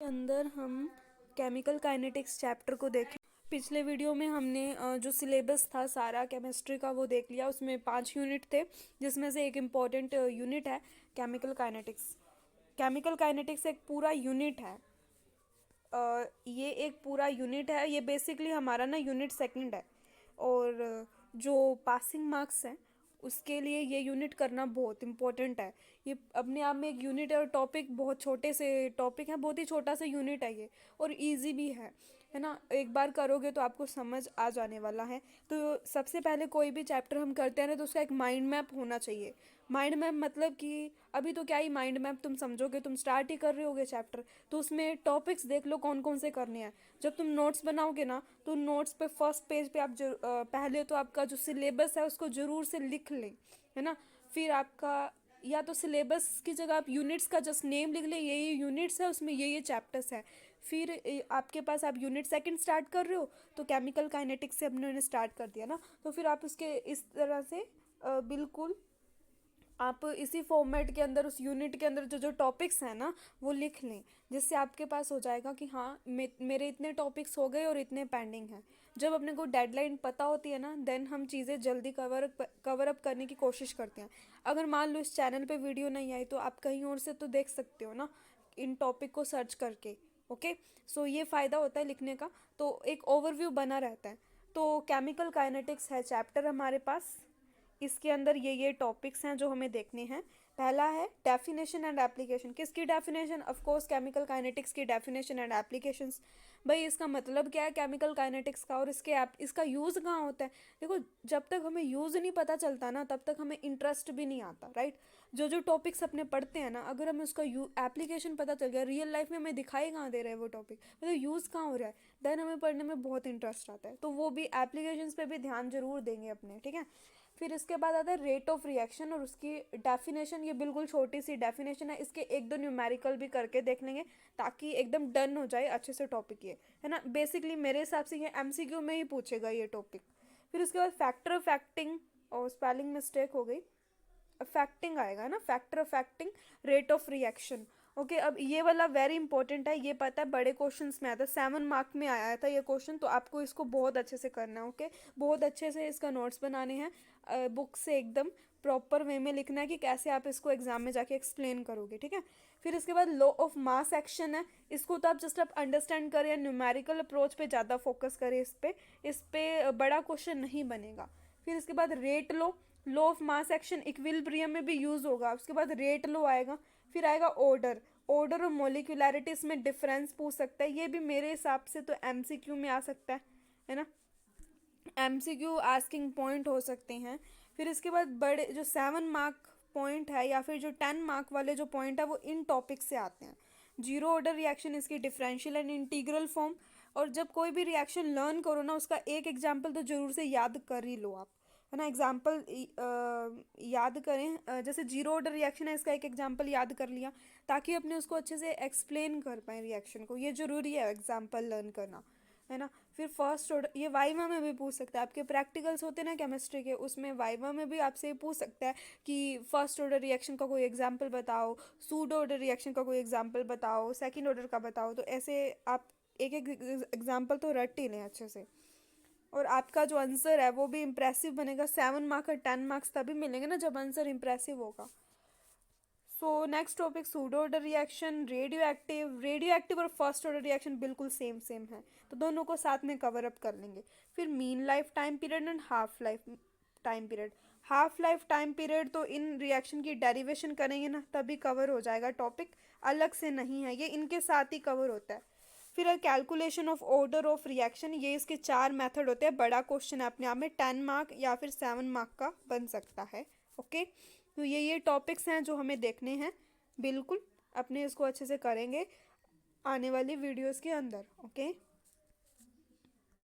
के अंदर हम केमिकल काइनेटिक्स चैप्टर को देखें। पिछले वीडियो में हमने जो सिलेबस था सारा केमिस्ट्री का वो देख लिया। उसमें 5 यूनिट थे, जिसमें से एक इम्पॉर्टेंट यूनिट है केमिकल काइनेटिक्स। केमिकल काइनेटिक्स एक पूरा यूनिट है। ये एक पूरा यूनिट है। ये बेसिकली हमारा ना यूनिट सेकंड है, और जो पासिंग मार्क्स हैं उसके लिए ये यूनिट करना बहुत इम्पोर्टेंट है। ये अपने आप में एक यूनिट है, और टॉपिक बहुत छोटे से टॉपिक है, बहुत ही छोटा सा यूनिट है ये, और इजी भी है ना। एक बार करोगे तो आपको समझ आ जाने वाला है। तो सबसे पहले कोई भी चैप्टर हम करते हैं ना, तो उसका एक माइंड मैप होना चाहिए। माइंड मैप मतलब कि अभी तो क्या ही माइंड मैप तुम समझोगे, तुम स्टार्ट ही कर रहे होगे चैप्टर, तो उसमें टॉपिक्स देख लो कौन कौन से करने हैं। जब तुम नोट्स बनाओगे ना, तो नोट्स पे फर्स्ट पेज पे आप पहले तो आपका जो सिलेबस है उसको ज़रूर से लिख लें, है ना। फिर आपका या तो सिलेबस की जगह आप यूनिट्स का जस्ट नेम लिख लें, ये यूनिट्स है, उसमें ये चैप्टर्स है। फिर आपके पास आप यूनिट सेकंड स्टार्ट कर रहे हो, तो केमिकल काइनेटिक्स से हमने स्टार्ट कर दिया ना, तो फिर आप उसके इस तरह से बिल्कुल आप इसी फॉर्मेट के अंदर उस यूनिट के अंदर जो जो टॉपिक्स हैं ना वो लिख लें, जिससे आपके पास हो जाएगा कि हाँ मेरे इतने टॉपिक्स हो गए और इतने पेंडिंग हैं। जब अपने को डेडलाइन पता होती है ना, देन हम चीज़ें जल्दी कवर अप करने की कोशिश करते हैं। अगर मान लो इस चैनल पे वीडियो नहीं आई, तो आप कहीं और से तो देख सकते हो ना, इन टॉपिक को सर्च करके। ओके, सो ये फ़ायदा होता है लिखने का, तो एक ओवरव्यू बना रहता है। तो केमिकल काइनेटिक्स है चैप्टर हमारे पास। इसके अंदर ये टॉपिक्स हैं जो हमें देखने हैं। पहला है डेफिनेशन एंड एप्लीकेशन। किसकी definition? Of course chemical kinetics की डेफिनेशन एंड एप्लीकेशंस। भाई इसका मतलब क्या है केमिकल काइनेटिक्स का, और इसका यूज़ कहाँ होता है। देखो, जब तक हमें यूज़ नहीं पता चलता ना, तब तक हमें इंटरेस्ट भी नहीं आता, राइट। जो जो टॉपिक्स अपने पढ़ते हैं ना, अगर हमें उसका एप्लीकेशन पता चल गया, रियल लाइफ में हमें दिखाई कहाँ दे रहा है वो टॉपिक, मतलब यूज़ कहाँ हो रहा है, देन हमें पढ़ने में बहुत इंटरेस्ट आता है। तो वो भी एप्लीकेशंस पे भी ध्यान जरूर देंगे अपने, ठीक है। फिर इसके बाद आता है रेट ऑफ रिएक्शन, और उसकी डेफिनेशन। ये बिल्कुल छोटी सी डेफिनेशन है, इसके एक दो न्यूमेरिकल भी करके देख लेंगे, ताकि एकदम डन हो जाए अच्छे से टॉपिक ये, है ना। बेसिकली मेरे हिसाब से ये एमसीक्यू में ही पूछेगा ये टॉपिक। फिर उसके बाद फैक्टर ऑफ फैक्टिंग, और स्पेलिंग मिस्टेक हो गई, अफेक्टिंग आएगा ना, factor affecting rate of reaction. Okay, अब ये वाला वेरी इंपॉर्टेंट है, ये पता है बड़े क्वेश्चंस में आता है, 7 मार्क में आया था ये क्वेश्चन, तो आपको इसको बहुत अच्छे से करना है। ओके, बहुत अच्छे से इसका नोट्स बनाने हैं, बुक से एकदम प्रॉपर वे में लिखना है कि कैसे आप इसको एग्जाम में जाके एक्सप्लेन करोगे, ठीक है। फिर इसके बाद लॉ ऑफ मास एक्शन है। इसको तो आप जस्ट आप अंडरस्टैंड करें, न्यूमेरिकल अप्रोच पे ज़्यादा फोकस करें, इस पे बड़ा क्वेश्चन नहीं बनेगा। फिर इसके बाद rate law, law of mass action equilibrium में भी यूज होगा। उसके बाद रेट लॉ आएगा। फिर आएगा ऑर्डर, ऑर्डर और मोलिकुलैरिटी, इसमें डिफरेंस पूछ सकता है, ये भी मेरे हिसाब से तो एमसीक्यू में आ सकता है ना। एमसीक्यू आस्किंग पॉइंट हो सकते हैं। फिर इसके बाद बड़े जो 7 मार्क पॉइंट है, या फिर जो 10 मार्क वाले जो पॉइंट है, वो इन टॉपिक से आते हैं। जीरो ऑर्डर रिएक्शन, इसकी डिफरेंशियल एंड इंटीग्रल फॉर्म। और जब कोई भी रिएक्शन लर्न करो ना, उसका एक एग्जाम्पल तो जरूर से याद कर ही लो आप, है ना। एग्जाम्पल याद करें, जैसे जीरो ऑर्डर रिएक्शन है, इसका एक एग्जाम्पल याद कर लिया, ताकि अपने उसको अच्छे से एक्सप्लेन कर पाए रिएक्शन को। ये जरूरी है एग्जाम्पल लर्न करना, है ना। फिर फर्स्ट ऑर्डर, ये वाइवा में भी पूछ सकता है, आपके प्रैक्टिकल्स होते हैं ना केमिस्ट्री के, उसमें वाइवा में भी आपसे पूछ सकता है कि फर्स्ट ऑर्डर रिएक्शन का कोई एग्जाम्पल बताओ, सूडो ऑर्डर रिएक्शन का कोई एग्जाम्पल बताओ, सेकेंड ऑर्डर का बताओ। तो ऐसे आप एक एक एग्जाम्पल तो रट ही लें अच्छे से, और आपका जो आंसर है वो भी इम्प्रेसिव बनेगा। 7 मार्क और 10 मार्क्स तभी मिलेंगे ना जब आंसर इम्प्रेसिव होगा। So next topic pseudo order reaction, radio active. Radio active और फर्स्ट ऑर्डर रिएक्शन बिल्कुल सेम सेम है, तो दोनों को साथ में कवर अप कर लेंगे। फिर mean life time period and half life time period. Half life time period तो इन रिएक्शन की डेरिवेशन करेंगे ना, तभी कवर हो जाएगा टॉपिक, अलग से नहीं है, ये इनके साथ ही कवर होता है। फिर calculation of order of reaction, ये इसके 4 मेथड होते हैं। बड़ा क्वेश्चन है अपने आप में, 10 मार्क या फिर 7 मार्क का बन सकता है। ओके, तो ये टॉपिक्स हैं जो हमें देखने हैं, बिल्कुल अपने इसको अच्छे से करेंगे आने वाली वीडियोस के अंदर। ओके।